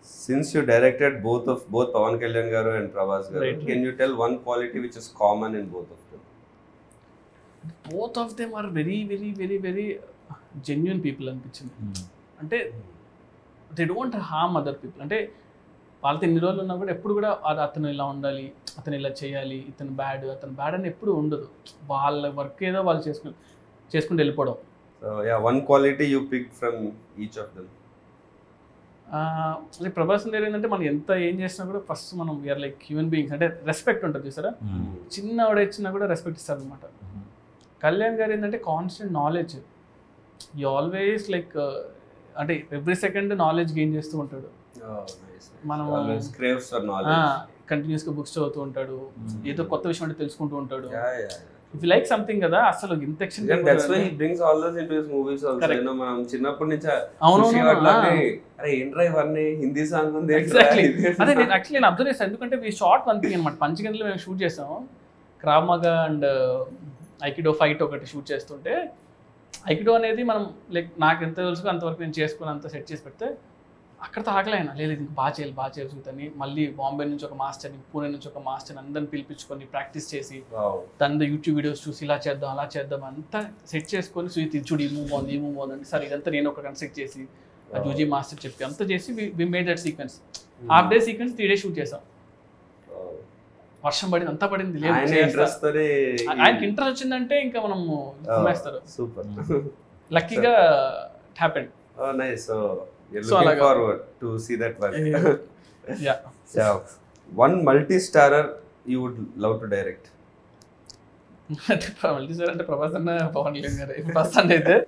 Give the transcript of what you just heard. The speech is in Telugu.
Since you directed both Pawan Kalyan garu and Prabhas garu, Right. can you tell one quality which is common in both of them? Both of them are very very very very genuine people అనిపించింది. అంటే they don't harm other people. అంటే వాళ్ళతో ఎన్ని రోజులు ఉన్నా కూడా ఎప్పుడు కూడా అతను ఇలా ఉండాలి, అతను ఇలా చేయాలి, అతను బ్యాడ్ అని ఎప్పుడు ఉండదు. వాళ్ళ వర్క్ ఏదో వాళ్ళు చేసుకుంటూ వెళ్ళిపోవడం. So yeah, one quality you picked from each of them. అంటే ప్రభాస్ దగ్గర ఏంటంటే మనం ఎంత ఏం చేసినా కూడా ఫస్ట్ మనం వీఆర్ లైక్ హ్యూమన్ బీయింగ్స్. అంటే రెస్పెక్ట్ ఉంటుంది చూసారా, చిన్నవాడు ఇచ్చినా కూడా రెస్పెక్ట్ ఇస్తారు అనమాట. కళ్యాణ్ గారు ఏంటంటే కాన్స్టెంట్ నాలెడ్జ్, ఈ ఆల్వేస్ లైక్ అంటే ఎవ్రీ సెకండ్ నాలెడ్జ్ గెయిన్ చేస్తూ ఉంటాడు. మనం Always craves for knowledge. కంటిన్యూస్గా బుక్స్ చదువుతూ ఉంటాడు, ఏదో కొత్త విషయం అంటే తెలుసుకుంటూ ఉంటాడు. Yeah. ఇఫ్ లైక్ సంథింగ్ కదా అసలు ఇంత ఎక్షన్. And that's why he brings all those into his movies also. Correct. You know, మనం చిన్నప్పటి నుంచి అవును, అరే ఏంట్రా ఇవన్నీ హిందీ సాంగ్ ఉంది. ఎగ్జాక్ట్లీ అదే నేను యాక్చువల్లీ నేను అబ్జర్వ్ చేస్తాను. ఎందుకంటే వీ షార్ట్ వన్ థింగ్ అనమాట. పంచగంటలో మేము షూట్ చేసాము. క్రావ్ మగా అండ్ ఐకిడో ఫైట్ ఒకటి షూట్ చేస్తుంటే, ఐకిడో అనేది మనం లైక్ నాకు ఎంత తెలుసు అంతవరకు నేను చేసుకుని అంత సెట్ చేసి పెడితే అక్కడతో ఆగలేనా, లేదు ఇంకా బాగా చేయాలి చూద్దని మళ్ళీ బాంబే నుంచి ఒక మాస్టర్ని, పూణే నుంచి ఒక మాస్టర్ని అందరిని పిలిపించుకొని ప్రాక్టీస్ చేసి తన యూట్యూబ్ వీడియోస్ చూసి ఇలా చేద్దాం అలా చేద్దాం అంతా సెట్ చేసుకొని సుయిత్ చూడు ఈ మూవ్ బాగుంది అంటే సరే ఇదంతా నేను ఒక కన్స్ట్రక్ట్ చేసి జూజీ మాస్టర్ చెప్పి అంతా చేసి we made that sequence. Half day sequence 3 days shoot చేసాం. వర్షం పడింది, అంతా పడింది, లేదు ఆయనకి ఇంట్రెస్ట్ వచ్చిందంటే ఇంకా మనం వేస్తారు. సూపర్. లక్కీగా it happened. Nice. So you're looking forward to see that work. Yeah. So one multi-starrer you would love to direct. అంటే మల్టీ సార్ అంటే ప్రభాస్ అన్న పవన్ కళ్యాణ్ గారు ఫస్ట్ అయితే